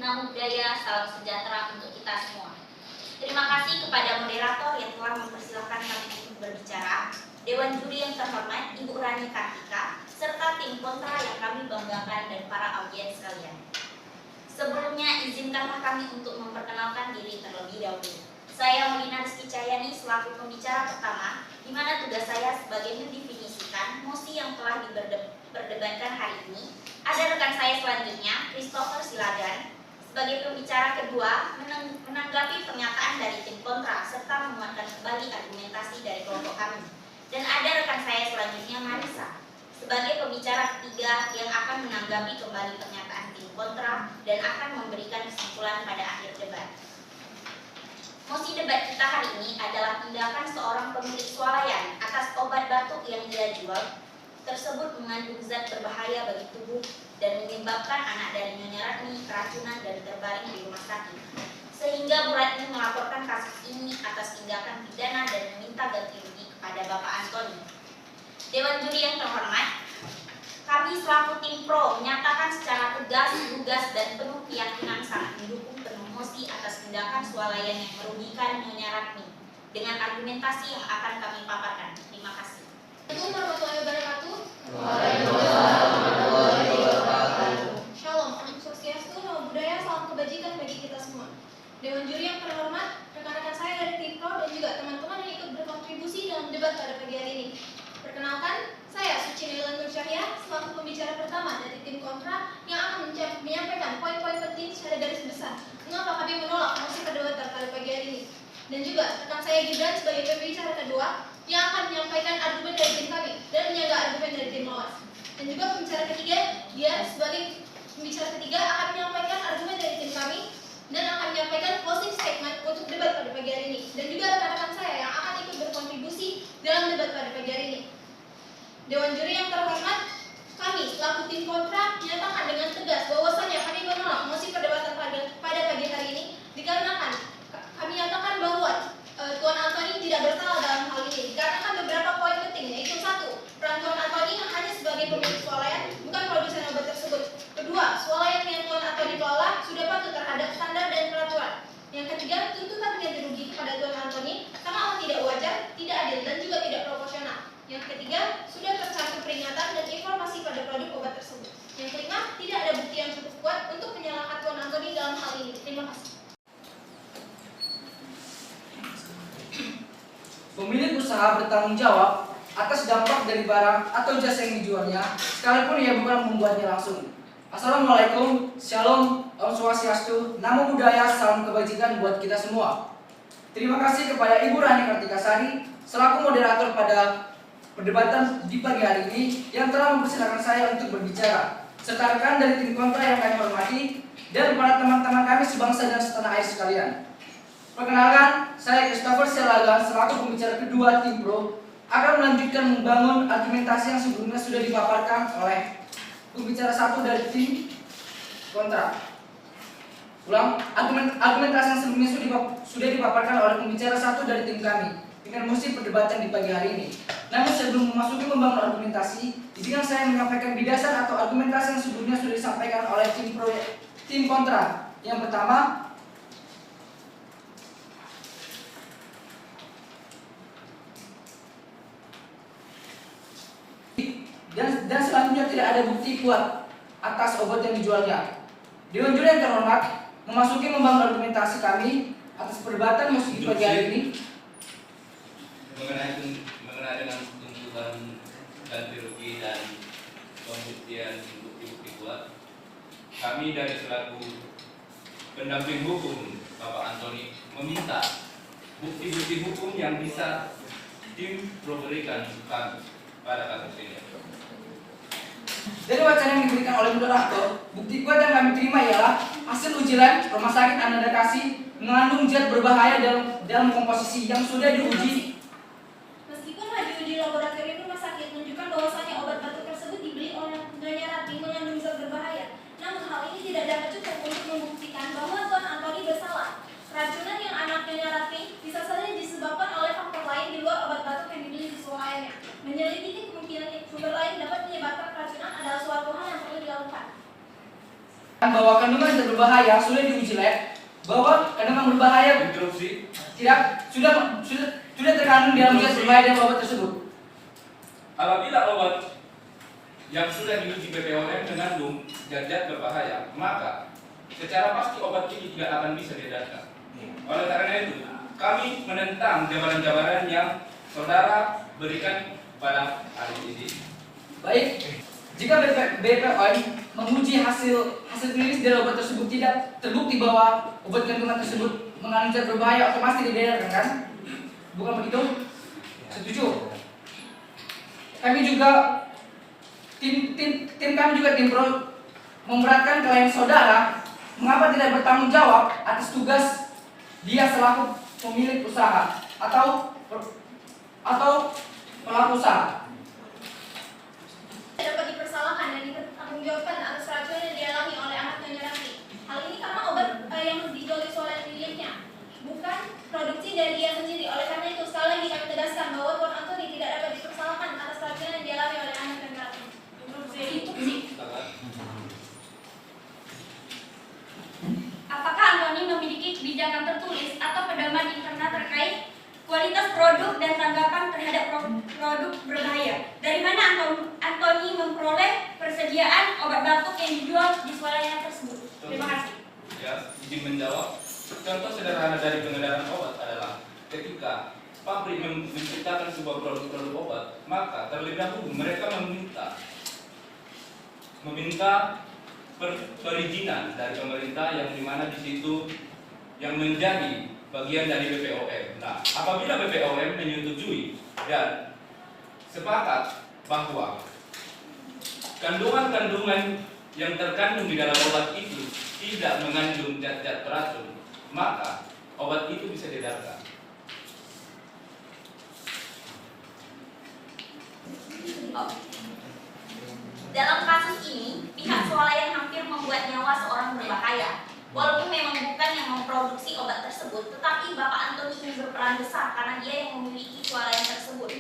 Namo Buddhaya, salam sejahtera untuk kita semua. Terima kasih kepada moderator yang telah mempersilahkan kami untuk berbicara, Dewan Juri yang terhormat Ibu Rani Kartika, serta tim kontra yang kami banggakan dan para audiens sekalian. Sebelumnya, izinkanlah kami untuk memperkenalkan diri terlebih dahulu. Saya Molina Rizky Cahyani selaku pembicara pertama, di mana tugas saya sebagai mendefinisikan mosi yang telah diperdebatkan hari ini. Ada rekan saya selanjutnya, Christopher Silagan, sebagai pembicara kedua, menanggapi pernyataan dari tim kontra serta menguatkan kembali argumentasi dari kelompok kami. Dan ada rekan saya selanjutnya, Marisa, sebagai pembicara ketiga yang akan menanggapi kembali pernyataan tim kontra dan akan memberikan kesimpulan pada akhir debat. Mosi debat kita hari ini adalah tindakan seorang pemilik swalayan atas obat batuk yang ia jual tersebut mengandung zat berbahaya bagi tubuh dan menyebabkan anak dari Nyonya Ratmi keracunan dan terbaring di rumah sakit. Sehingga Bu Ratmi melaporkan kasus ini atas tindakan pidana dan meminta ganti rugi kepada Bapak Antoni. Dewan Juri yang terhormat, kami selaku tim pro menyatakan secara tegas, lugas, dan penuh keyakinan sangat mendukung penuh mosi atas tindakan swalayan yang merugikan Nyonya Ratmi dengan argumentasi yang akan kami paparkan. Terima kasih. Assalamualaikum warahmatullahi wabarakatuh. Waalaikumsalam warahmatullahi wabarakatuh. Shalom, Om Swastiastu, Namo Buddhaya, salam kebajikan bagi kita semua. Dewan Juri yang terhormat, rekan-rekan saya dari tim pro dan juga teman-teman yang ikut berkontribusi dalam debat pada pagi hari ini. Perkenalkan, saya Suci Nilan Nur Syahya, selaku pembicara pertama dari tim kontra yang akan menyampaikan poin-poin penting secara garis besar mengapa kami menolak mosi perdebatan pada pagi hari ini. Dan juga rekan saya Gibran sebagai pembicara kedua yang akan menyampaikan argumen dari tim kami dan menjaga argumen dari tim lawan. Dan juga pembicara ketiga, dia sebagai pembicara ketiga akan menyampaikan argumen dari tim kami dan akan menyampaikan closing statement untuk debat pada pagi hari ini. Dan juga rekan-rekan saya yang akan ikut berkontribusi dalam debat pada pagi hari ini. Dewan Juri yang terhormat, kami selaku tim kontra menyatakan dengan tegas bahwasanya kami menolak mosi perdebatan pada pagi hari ini dikarenakan kami nyatakan bahwa Tuan Antoni tidak bersalah dalam hal ini dikarenakan beberapa poin penting, yaitu satu, peran Tuan Antoni hanya sebagai pemilik swalayan, bukan produsen obat tersebut. Kedua, swalayan yang Tuan Antoni kelola sudah patuh terhadap standar dan peraturan. Yang ketiga, tuntutan ganti rugi kepada Tuan Antoni sangatlah tidak wajar, tidak adil, dan juga tidak proporsional. Yang ketiga, sudah tercantum peringatan dan informasi pada produk obat tersebut. Yang kelima, tidak ada bukti yang cukup kuat untuk menyalahkan Tuan Antoni dalam hal ini. Terima kasih. Pemilik usaha bertanggung jawab atas dampak dari barang atau jasa yang dijualnya, sekalipun ia bukan membuatnya langsung. Assalamualaikum, Shalom, Om Swastiastu, Namo Buddhaya, salam kebajikan buat kita semua. Terima kasih kepada Ibu Rani Kartika Sari selaku moderator pada perdebatan di pagi hari ini yang telah mempersilahkan saya untuk berbicara, serta rekan dari tim kontra yang kami hormati dan para teman-teman kami sebangsa dan setanah air sekalian. Perkenalkan, saya Christopher Silagan selaku pembicara kedua tim pro akan melanjutkan membangun argumentasi yang sebelumnya sudah dipaparkan oleh pembicara satu dari tim kontra. Ulang, argumentasi yang sebelumnya sudah dipaparkan oleh pembicara satu dari tim kami dengan mosi perdebatan di pagi hari ini. Namun sebelum memasuki membangun argumentasi, izinkan saya menyampaikan bidasar atau argumentasi yang sebelumnya sudah disampaikan oleh tim kontra. Yang pertama, dan selanjutnya tidak ada bukti kuat atas obat yang dijualnya. Dewan Juri yang terhormat, memasuki membangun argumentasi kami atas perdebatan mosi di pagi hari ini mengenai dengan tuntutan ganti rugi dan pembuktian bukti-bukti kuat. Kami dari selaku pendamping hukum Bapak Antoni meminta bukti-bukti hukum yang bisa tim berikan kami pada kasus ini. Dari wacana yang diberikan oleh moderator, bukti kuat yang kami terima ialah hasil uji lab Rumah Sakit Ananda Kasih mengandung zat berbahaya dalam komposisi yang sudah diuji. Meskipun hasil uji laboratorium rumah sakit menunjukkan bahwasanya obat batuk tersebut dibeli oleh Nyonya Ratmi mengandung zat berbahaya, namun hal ini tidak dapat cukup untuk membuktikan bahwa Tuan Antoni bersalah. Keracunan yang anak Nyonya Ratmi bisa saja disebabkan oleh faktor lain di luar obat batuk yang dibeli di swalayannya. Menyelidiki kemungkinan sumber lain dapat menyebabkan keracunan adalah suatu hal yang perlu dilakukan. bahwa kandungan zat berbahaya sudah diuji lab bahwa kandungan berbahaya Interupsi. sudah terkandung di dalam zat berbahaya dalam obat tersebut. Apabila obat yang sudah diuji BPOM mengandung zat-zat berbahaya, maka secara pasti obat ini tidak akan bisa diedarkan. Oleh karena itu, kami menentang jabaran-jabaran yang saudara berikan pada hari ini. Baik, jika BPOM menguji hasil klinis dari obat tersebut tidak terbukti bahwa obat kandungan tersebut mengandung zat berbahaya, otomatis tidak diedarkan, kan? Bukan begitu? Setuju? Kami juga tim kami juga tim pro memberatkan klien saudara mengapa tidak bertanggung jawab atas tugas dia selaku pemilik usaha atau pelaku usaha. Dapat dipersalahkan dan dipertanggungjawabkan atas keracunan yang dialami oleh anak Nyonya Rati. Hal ini karena obat yang dijual oleh pemiliknya bukan produksi dari dia sendiri. Oleh karena itu sekali lagi kami tegaskan bahwa Tuan Antoni tidak dapat dipersalahkan atas keracunan yang dialami oleh anak Nyonya Rati. Apakah Antoni memiliki kebijakan tertulis atau pedoman internal terkait kualitas produk dan tanggapan terhadap produk berbahaya? Dari mana Antoni memperoleh persediaan obat batuk yang dijual di swalayan tersebut? Terima kasih. Ya, izin menjawab. Contoh sederhana dari pengedaran obat adalah ketika pabrik menciptakan sebuah produk obat, maka terlebih dahulu mereka meminta perizinan dari pemerintah yang dimana di situ yang menjadi bagian dari BPOM. Nah, apabila BPOM menyetujui dan sepakat bahwa kandungan-kandungan yang terkandung di dalam obat itu tidak mengandung zat-zat beracun, maka obat itu bisa diedarkan. Dalam kasus ini, pihak swalayan hampir membuat nyawa seorang berbahaya. Walaupun memang bukan yang memproduksi obat tersebut, tetapi Bapak Antoni ini berperan besar karena dia yang memiliki swalayan tersebut.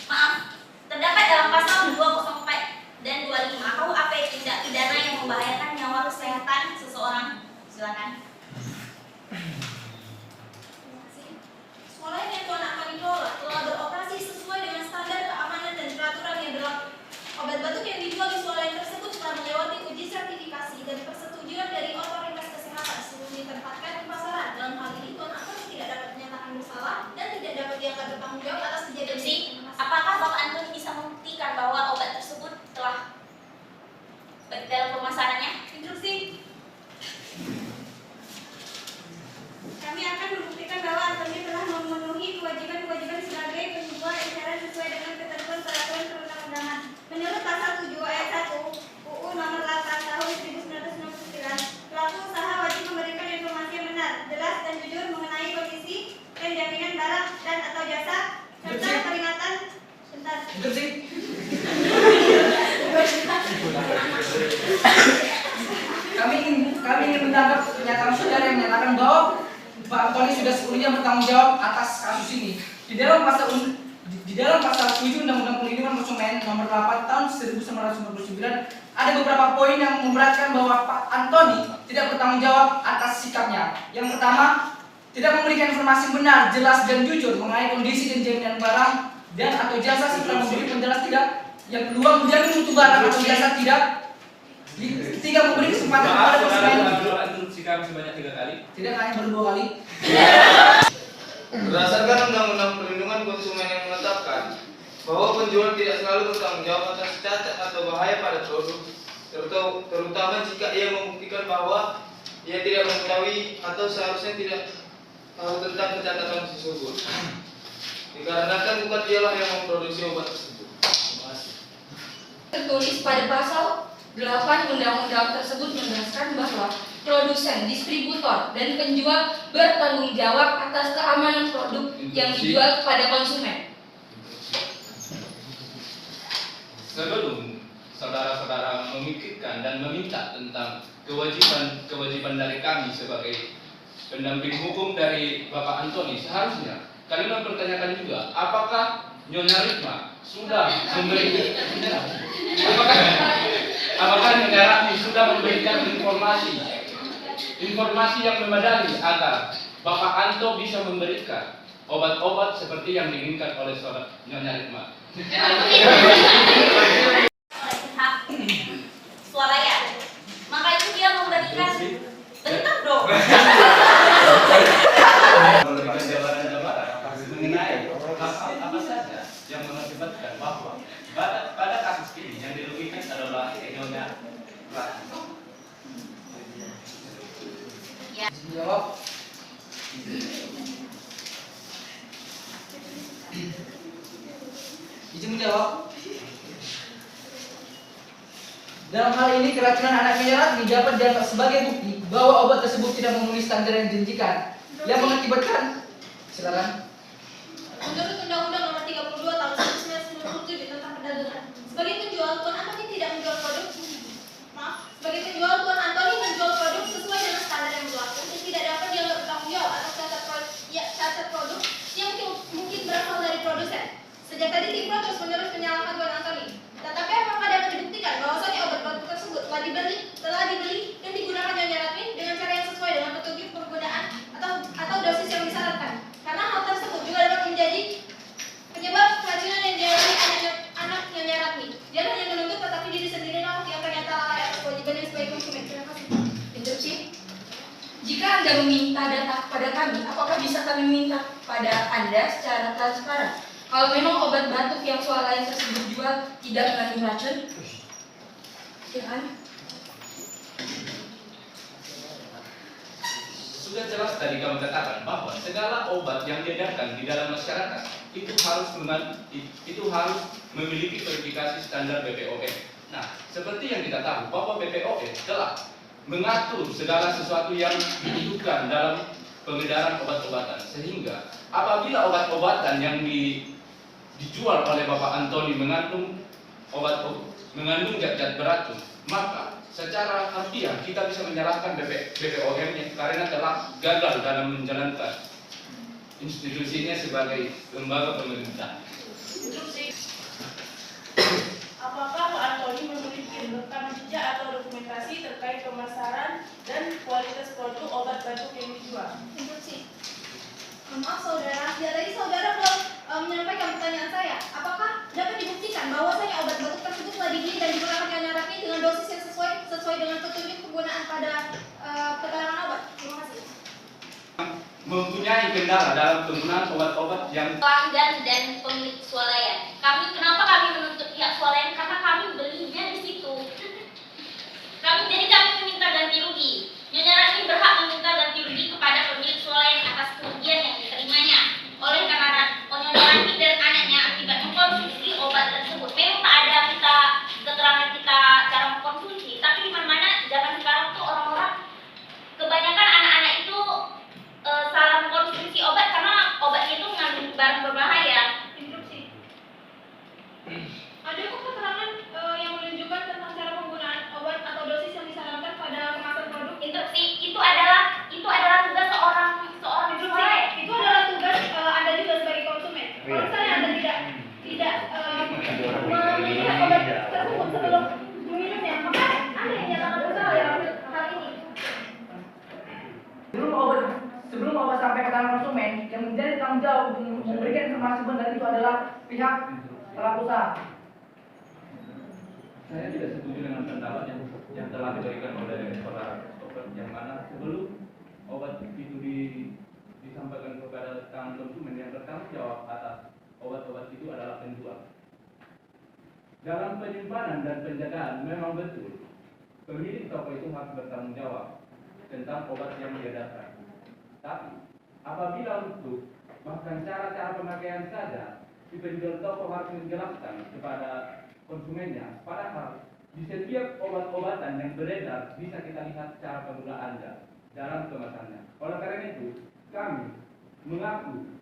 Maaf, terdapat dalam pasal 204 dan 25 KUHP tindak pidana yang membahayakan nyawa kesehatan seseorang. Silakan. Swalayan yang Tuan Antoni kelola telah beroperasi sesuai dengan standar keamanan dan peraturan yang berlaku. Obat batuk yang dijual di swalayan tersebut telah melewati uji sertifikasi dan persetujuan dari otoritas kesehatan sebelum ditempatkan di pasaran. Dalam hal ini, Tuan Antoni tidak dapat dinyatakan bersalah dan tidak dapat diangkat bertanggung jawab atas kejadian ini. Apakah Bapak Antoni bisa membuktikan bahwa obat tersebut telah dalam pemasarannya? Instruksi. Kami akan membuktikan bahwa Antoni telah memenuhi kewajiban-kewajiban sebagai penjual eceran sesuai dengan ketentuan peraturan perundang-undangan. Menurut pasal 7 ayat 1 UU nomor 8 tahun 1969, pelaku usaha wajib memberikan informasi yang benar, jelas dan jujur mengenai kondisi dan jaminan barang dan atau jasa serta peringatan Kami ingin menangkap pernyataan saudara yang menyatakan bahwa Pak Antoni sudah sepenuhnya bertanggung jawab atas kasus ini. Di dalam pasal 7 Undang-Undang Perlindungan Konsumen nomor 8 tahun 1999 ada beberapa poin yang memberatkan bahwa Pak Antoni tidak bertanggung jawab atas sikapnya. Yang pertama, tidak memberikan informasi benar, jelas dan jujur mengenai kondisi dan jaminan barang dan atau jasa serta memberi penjelasan tidak. Yang kedua, menjamin mutu barang atau jasa tidak. Ketiga, memberi kesempatan kepada konsumen. Instruksi kami sebanyak 3 kali. Tidak hanya baru 2 kali. Berdasarkan Undang-Undang Perlindungan Konsumen yang menetapkan bahwa penjual tidak selalu bertanggung jawab atas cacat atau bahaya pada produk, terutama jika ia membuktikan bahwa ia tidak mengetahui atau seharusnya tidak tahu tentang pencatatan tersebut. Dikarenakan bukan dialah yang memproduksi obat tersebut. Terima kasih. Tertulis pada pasal 8 undang-undang tersebut menjelaskan bahwa produsen, distributor, dan penjual bertanggung jawab atas keamanan produk yang dijual kepada konsumen. Sebelum saudara-saudara memikirkan dan meminta tentang kewajiban dari kami sebagai pendamping hukum dari Bapak Antoni, seharusnya kalian mempertanyakan juga apakah Nyonya Risma sudah memberi apakah negara ini sudah memberikan informasi yang memadai agar Bapak Anto bisa memberikan obat-obat seperti yang diinginkan oleh saudara Nyonya Rikma? Oleh pihak swalayan. Maka itu dia memberikan bentar dong. Memberikan jawaban-jawaban mengenai apa saja yang mengakibatkan bahwa pada kasus ini yang dirugikan adalah Nyonya Rikma. Jawab. Izin menjawab. Dalam hal ini keracunan anak menyerat didapat dianggap sebagai bukti bahwa obat tersebut tidak memenuhi standar yang dijanjikan yang mengakibatkan. Silakan. Menurut Undang-Undang Nomor 32 Tahun 1997 tentang Perdagangan, sebagai penjual Tuan Antoni tidak menjual produk. Sebagai penjual Tuan Antoni menjual produk sesuai dengan standar yang berlaku dan tidak dapat dianggap bertanggung jawab atas cacat produk yang mungkin berasal dari produsen. Sejak tadi Tipro terus-menerus menyalahkan Tuan Antoni. Tetapi apakah dapat dibuktikan bahwasanya obat-obat tersebut telah dibeli dan digunakan Nyonya Ratmi dengan cara yang sesuai dengan petunjuk penggunaan atau dosis yang disarankan? Karena hal tersebut juga dapat menjadi penyebab keracunan yang dialami anak Nyonya Ratmi. Dia hanya menuntut tetapi diri sendirilah yang ternyata lalai atas kewajibannya sebagai konsumen. Terima kasih. Interupsi. Jika Anda meminta data kepada kami, apakah bisa kami minta pada Anda secara transparan? Kalau memang obat batuk yang swalayan tersebut jual tidak mengandung racun, silakan. Sudah jelas tadi kamu katakan bahwa segala obat yang diedarkan di dalam masyarakat itu harus memiliki verifikasi standar BPOM. Nah, seperti yang kita tahu bahwa BPOM telah mengatur segala sesuatu yang dibutuhkan dalam pengedaran obat-obatan, sehingga apabila obat-obatan yang dijual oleh Bapak Antoni mengandung zat-zat beracun, maka secara harfiah kita bisa menyalahkan BPOM-nya karena telah gagal dalam menjalankan institusinya sebagai lembaga pemerintah. Apakah Pak Antoni memiliki rekam jejak atau dokumentasi terkait pemasaran dan kualitas produk obat batuk yang dijual? Interupsi. Maaf saudara, ya tadi saudara belum menyampaikan pertanyaan saya. Apakah dapat dibuktikan bahwasanya obat batuk tersebut telah dibeli dan digunakan Nyonya Ratmi dengan dosis yang sesuai dengan petunjuk penggunaan pada keterangan obat? Terima kasih. Mempunyai kendala dalam penggunaan obat-obat yang Pelanggan dan pemilik swalayan. Kenapa kami menuntut pihak swalayan? Karena kami belinya di situ. Jadi kami meminta ganti rugi. Nyonya Ratmi berhak meminta ganti rugi kepada pemilik swalayan atas kerugian yang diterimanya oleh karena Nyonya Ratmi dan anaknya akibat mengkonsumsi obat tersebut. Memang tak ada keterangan kita cara mengkonsumsi, tapi di mana-mana zaman sekarang tuh orang-orang kebanyakan anak-anak itu salah mengkonsumsi obat karena obatnya itu mengandung barang berbahaya. Interupsi. Adakah keterangan yang menunjukkan tentang cara penggunaan obat atau dosis yang disarankan pada kemasan produk? Interupsi itu adalah tugas seorang swalayan. Itu adalah tugas Anda juga sebagai konsumen. Kalau misalnya Anda tidak memilih obat tersebut sebelum meminumnya, maka Anda yang nyatakan bersalah dalam hal ini. Sebelum obat sampai ke tangan konsumen, yang menjadi tanggung jawab untuk memberikan informasi benar itu adalah pihak pelaku usaha. saya tidak setuju dengan pendapat yang telah diberikan oleh saudara dokter, yang mana sebelum obat itu disampaikan kepada tangan konsumen, yang bertanggung jawab atas obat-obat itu adalah penjual. Dalam penyimpanan dan penjagaan memang betul pemilik toko itu harus bertanggung jawab tentang obat yang diedarkan. Tapi apabila untuk bahkan cara-cara pemakaian saja, si penjual toko harus menjelaskan kepada konsumennya, padahal di setiap obat-obatan yang beredar bisa kita lihat cara penggunaannya dalam kemasannya. Oleh karena itu, kami mengaku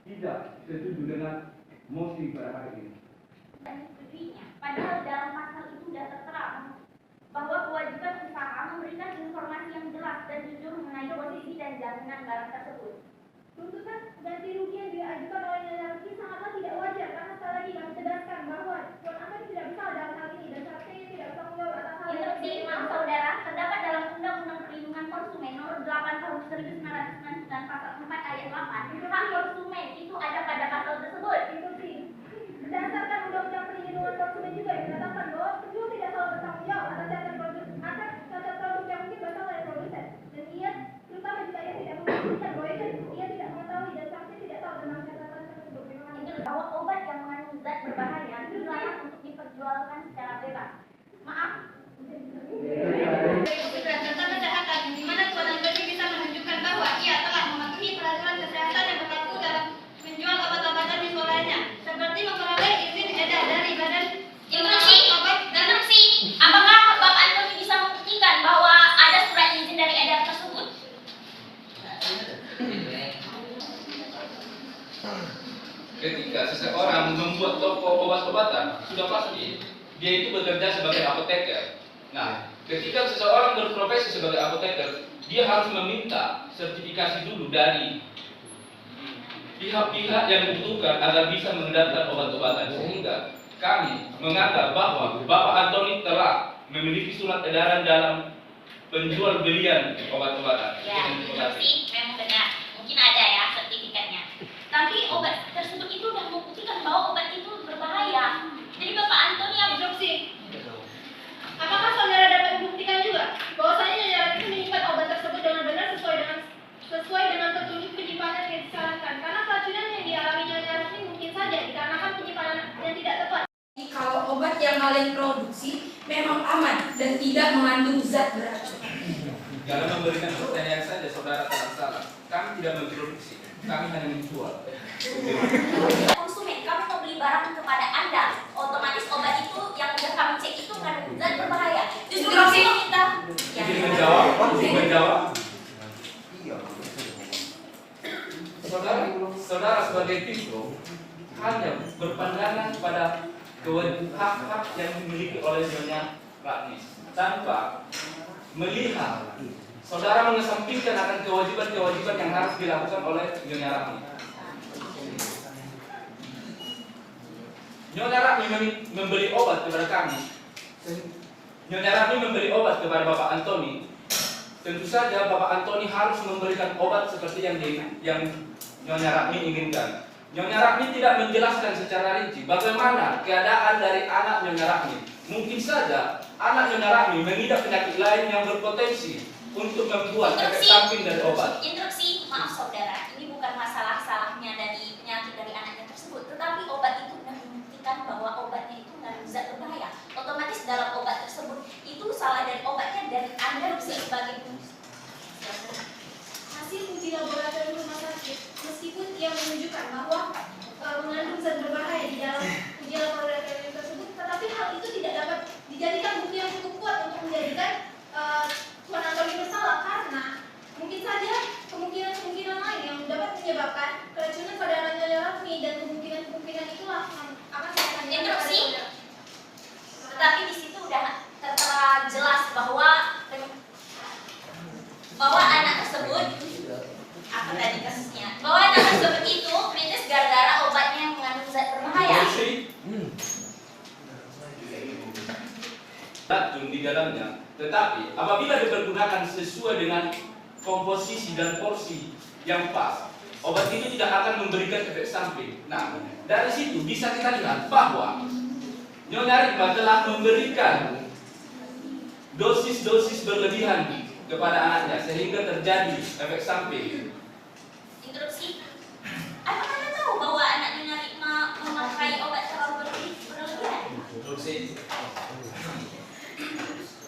tidak setuju dengan mosi pada hari ini. Dan setujuinya, padahal dalam pasal itu sudah tertera bahwa kewajiban usaha memberikan informasi yang jelas dan jujur mengenai posisi dan jaminan barang tersebut. Tuntutan ganti rugi yang diajukan oleh Nyonya Ratmi sangatlah tidak wajar karena sekali lagi kami tegaskan bahwa Tuan Antoni tidak bersalah dalam hal ini dan seharusnya ia tidak bertanggung jawab atas hal yang Instruksi, maaf saudara, terdapat dalam Undang-Undang Perlindungan Konsumen Nomor 8 Tahun 1999 Pasal 4 Ayat 8. Hak konsumen itu ada pada pasal tersebut. Instruksi. Berdasarkan Undang-Undang Perlindungan Konsumen juga yang menyatakan bahwa penjual tidak selalu bertanggung jawab atas cacat produk yang mungkin berasal dari produsen. Dan ia, terutama jika ia tidak memastikan bahwa ia tidak mengetahui dan saksi tidak tahu tentang catatan tersebut. Bahwa obat yang mengandung zat berbahaya dilarang untuk diperjualkan secara bebas. Maaf. Tentang kesehatan, di mana Tuan Antoni bisa menunjukkan bahwa ia telah mematuhi peraturan kesehatan yang berlaku dalam menjual obat-obatan di sekolahnya, seperti memperoleh izin edar dari Badan Obat dan Instruksi, apakah Bapak Antoni bisa membuktikan bahwa ada surat izin dari edar tersebut? Ketika seseorang membuat toko obat-obatan, sudah pasti dia itu bekerja sebagai apoteker. Nah, ketika seseorang berprofesi sebagai apoteker, dia harus meminta sertifikasi dulu dari pihak-pihak yang membutuhkan agar bisa mengedarkan obat-obatan. Sehingga kami menganggap bahwa Bapak Antoni telah memiliki surat edaran dalam penjual belian obat-obatan. Ya, instruksi memang benar. Mungkin ada ya sertifikatnya. Tapi obat tersebut itu sudah membuktikan bahwa obat itu berbahaya. Jadi Bapak Antoni yang instruksi. Apakah saudara dapat membuktikan juga bahwasanya jajaran itu menyimpan obat tersebut dengan benar sesuai dengan petunjuk penyimpanan yang disarankan? Karena keracunan yang dialami jajaran ini mungkin saja dikarenakan penyimpanan yang tidak tepat. Kalau obat yang kalian produksi memang aman dan tidak mengandung zat beracun. Dalam memberikan pertanyaan saja saudara telah salah. Kami tidak memproduksi, kami hanya menjual. konsumen, kamu membeli barang kepada Anda, otomatis obat itu yang sudah kami cek itu mengandung zat berbahaya. Justru kami meminta. Izin menjawab. Saudara sebagai Tipro hanya berpandangan pada hak-hak yang dimiliki oleh Nyonya Ratni tanpa melihat saudara mengesampingkan akan kewajiban-kewajiban yang harus dilakukan oleh Nyonya Ratni. Nyonya Ratni membeli obat kepada kami. Nyonya Ratni membeli obat kepada Bapak Antoni. Tentu saja Bapak Antoni harus memberikan obat seperti yang Nyonya Ratni inginkan. Nyonya Ratni tidak menjelaskan secara rinci bagaimana keadaan dari anak Nyonya Ratni. Mungkin saja anak Nyonya Ratni mengidap penyakit lain yang berpotensi untuk membuat efek samping dari obat. Instruksi, maaf saudara, ini bukan masalah salahnya dari penyakit dari anaknya tersebut, tetapi obat itu sudah membuktikan bahwa obatnya itu mengandung zat berbahaya. Otomatis dalam obat tersebut itu salah dari obatnya dan Anda bisa sebagai Hasil uji laboratorium rumah sakit, meskipun ia menunjukkan bahwa mengandung zat berbahaya di dalam uji laboratorium tersebut, tetapi hal itu tidak dapat dijadikan bukti yang cukup kuat untuk menjadikan Tuan Antoni bersalah, karena mungkin saja kemungkinan lain yang dapat menyebabkan keracunan pada anak Nyonya Ratni, dan kemungkinan itulah yang akan saya tanyakan kepada Instruksi. saudara. Tetapi di situ udah tertera jelas bahwa anak tersebut apa tadi kasusnya? Bahwa anak tersebut itu kritis gara-gara obatnya yang mengandung zat berbahaya. Racun di dalamnya. Tetapi apabila dipergunakan sesuai dengan komposisi dan porsi yang pas, obat itu tidak akan memberikan efek samping. Nah, dari situ bisa kita lihat bahwa Nyonya Rikma telah memberikan dosis-dosis berlebihan kepada anaknya sehingga terjadi efek samping. Instruksi. Apakah Anda tahu bahwa anak Nyonya Rikma memakai obat terlalu berlebihan? Instruksi.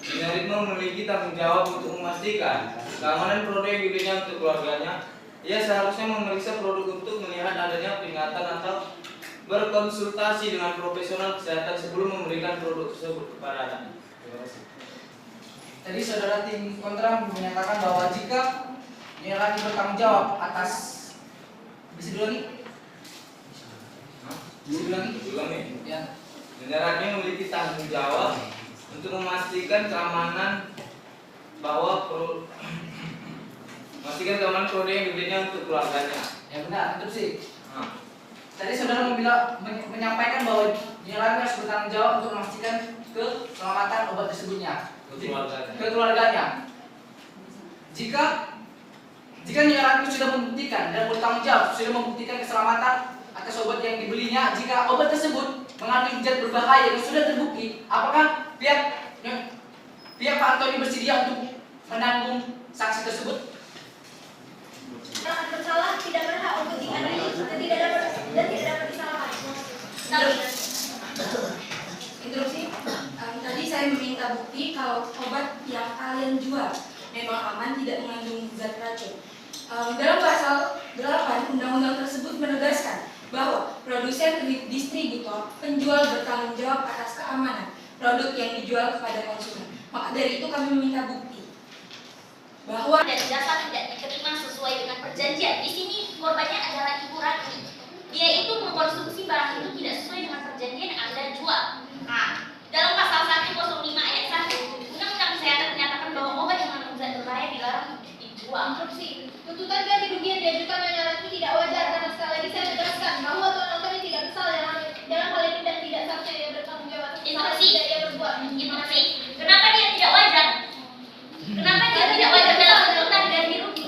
Nyonya Rikma memiliki tanggung jawab untuk memastikan keamanan produk yang dibelinya untuk keluarganya. Ia seharusnya memeriksa produk untuk melihat adanya peringatan atau berkonsultasi dengan profesional kesehatan sebelum memberikan produk tersebut kepada anaknya. Terima kasih. Tadi saudara tim kontra menyatakan bahwa jika Nyonya Ratni bertanggung jawab atas bisa diulangi? Diulangi. Ya. Nyonya Ratni memiliki tanggung jawab untuk memastikan keamanan keamanan produk yang dibelinya untuk keluarganya. Ya benar, interupsi. Tadi saudara menyampaikan bahwa Nyonya Ratni harus bertanggung jawab untuk memastikan keselamatan obat tersebutnya Kekeluarganya. ke keluarganya. Jika nyonya Ratmi sudah membuktikan dan bertanggung jawab sudah membuktikan keselamatan atas obat yang dibelinya, jika obat tersebut mengandung zat berbahaya yang sudah terbukti, apakah pihak Pak Antoni bersedia untuk menanggung sanksi tersebut? Yang bersalah tidak berhak untuk diadili dan tidak dapat disalahkan. Interupsi. Tadi saya meminta bukti kalau obat yang kalian jual memang aman, tidak mengandung zat racun. Dalam pasal 8 undang-undang tersebut menegaskan bahwa produsen, distributor, penjual bertanggung jawab atas keamanan produk yang dijual kepada konsumen. Maka dari itu kami meminta bukti bahwa Dan jasa tidak diterima sesuai dengan perjanjian. Di sini korbannya adalah Ibu Ratmi. Dia itu mengkonsumsi barang itu tidak sesuai dengan perjanjian yang Anda jual. Nah, dalam pasal 105 ayat 1 Undang-Undang Kesehatan menyatakan bahwa obat yang mengandung zat berbahaya dilarang untuk dijual. Interupsi. Tuntutan ganti rugi yang diajukan Nyonya Ratmi tidak wajar karena sekali lagi saya tegaskan bahwa Tuan Antoni tidak bersalah dalam hal ini dan tidak seharusnya ia bertanggung jawab atas kesalahan yang tidak ia perbuat. Interupsi. Kenapa dia tidak wajar? Kenapa dia tidak wajar dalam tuntutan ganti rugi?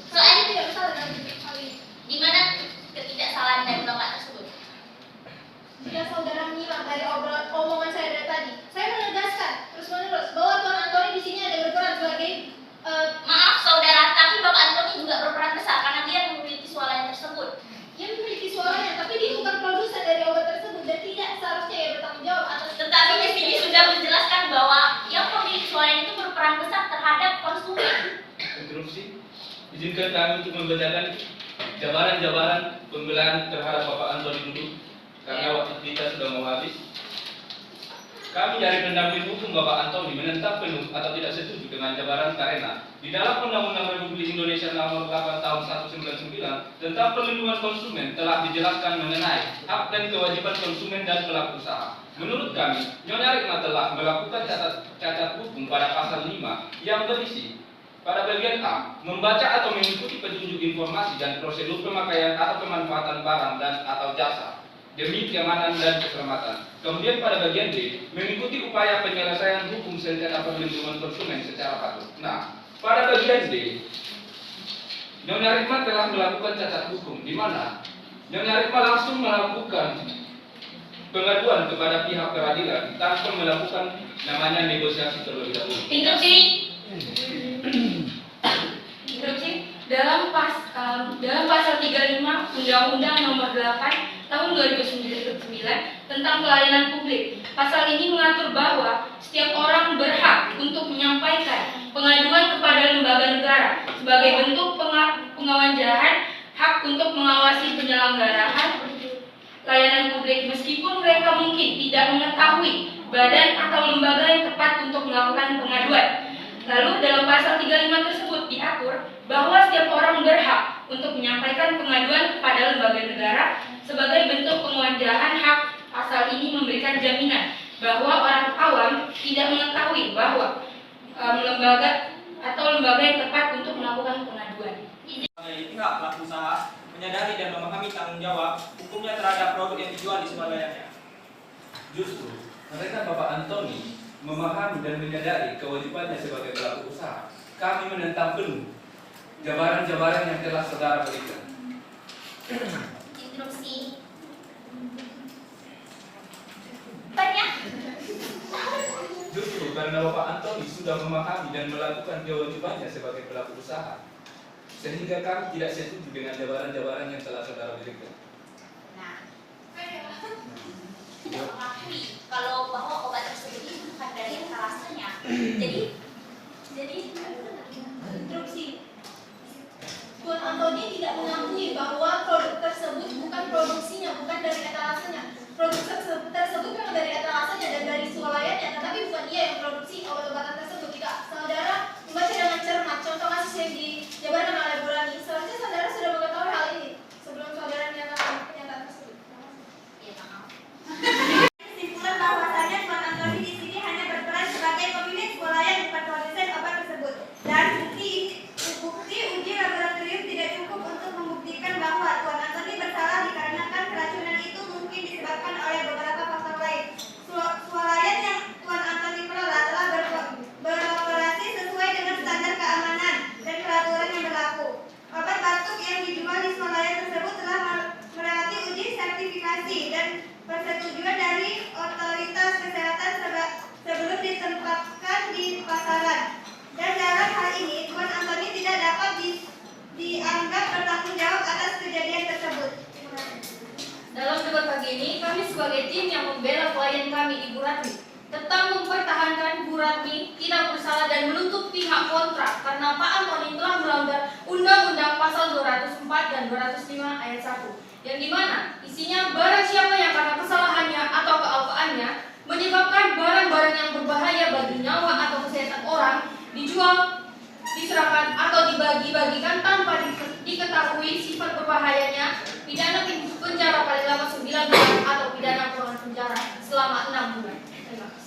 Soalnya Saya tidak bersalah dalam hal ini. di mana ketidaksalahan dari Bapak tersebut? Jika saudara menyimak dari omongan saya dari tadi, saya menegaskan terus-menerus bahwa Tuan Antoni di sini ada berperan sebagai Maaf saudara, tapi Bapak Antoni juga berperan besar karena dia memiliki swalayan tersebut. yang memiliki suaranya, tapi dia bukan produsen dari obat tersebut dan tidak seharusnya ia bertanggung jawab atas. Tetapi di sini sudah menjelaskan bahwa yang pemilik swalayan itu berperan besar terhadap konsumen. Interupsi. Izinkan kami untuk membacakan jabaran-jabaran pembelaan terhadap Bapak Antoni dulu karena waktu kita sudah mau habis. Kami dari pendamping hukum Bapak Antoni menentang penuh atau tidak setuju dengan jabaran karena di dalam Undang-Undang Republik Indonesia Nomor 8 Tahun 1999 tentang perlindungan konsumen telah dijelaskan mengenai hak dan kewajiban konsumen dan pelaku usaha. Menurut kami, Nyonya Rikma telah melakukan cacat hukum pada pasal 5 yang berisi pada bagian A, membaca atau mengikuti petunjuk informasi dan prosedur pemakaian atau pemanfaatan barang dan atau jasa demi keamanan dan keselamatan. Kemudian pada bagian B, mengikuti upaya penyelesaian hukum sengketa perlindungan konsumen secara patuh. Nah, pada bagian D, Nyonya Rikma telah melakukan cacat hukum, di mana Nyonya Rikma langsung melakukan pengaduan kepada pihak peradilan tanpa melakukan namanya negosiasi terlebih dahulu. Interupsi. dalam pasal 35 Undang-Undang Nomor 8 Tahun 2009 tentang pelayanan publik. Pasal ini mengatur bahwa setiap orang berhak untuk menyampaikan pengaduan kepada lembaga negara sebagai bentuk pengawajaran hak untuk mengawasi penyelenggaraan layanan publik meskipun mereka mungkin tidak mengetahui badan atau lembaga yang tepat untuk melakukan pengaduan. Lalu dalam pasal 35 tersebut diatur bahwa setiap orang berhak untuk menyampaikan pengaduan kepada lembaga negara sebagai bentuk penguasaan hak. Pasal ini memberikan jaminan bahwa orang awam tidak mengetahui bahwa lembaga atau lembaga yang tepat untuk melakukan pengaduan. Sebagai pihak pelaku usaha menyadari dan memahami tanggung jawab hukumnya terhadap produk yang dijual di swalayannya. Justru, karena Bapak Antoni memahami dan menyadari kewajibannya sebagai pelaku usaha, kami menentang penuh jabaran-jabaran yang telah saudara berikan. Interupsi. Banyak. Justru karena Bapak Antoni sudah memahami dan melakukan kewajibannya sebagai pelaku usaha, sehingga kami tidak setuju dengan jabaran-jabaran yang telah saudara berikan. Nah, tidak mengakui kalau bahwa obat tersebut itu bukan dari etalasenya. Jadi Interupsi. Tuan Antoni tidak mengakui bahwa produk tersebut bukan produksinya, bukan dari etalasenya. Produk tersebut memang dari etalasenya dan dari swalayannya, tetapi bukan dia yang produksi obat-obatan tersebut. Jika saudara membaca dengan cermat contoh kasus yang dijabarkan oleh Bu Rani, seharusnya saudara sudah mengetahui hal ini sebelum saudara menyatakan pernyataan tersebut. ya maaf. Kesimpulan bahwasanya Tuan Antoni di sini hanya berperan sebagai pemilik swalayan bukan Ratmi tidak bersalah dan menuntut pihak kontrak karena Pak Antoni telah melanggar Undang-Undang Pasal 204 dan 205 ayat 1 yang dimana isinya barang siapa yang karena kesalahannya atau kealpaannya menyebabkan barang-barang yang berbahaya bagi nyawa atau kesehatan orang dijual, diserahkan atau dibagi-bagikan tanpa diketahui sifat berbahayanya, pidana penjara paling lama 9 bulan atau pidana kurungan penjara selama 6 bulan. Terima kasih.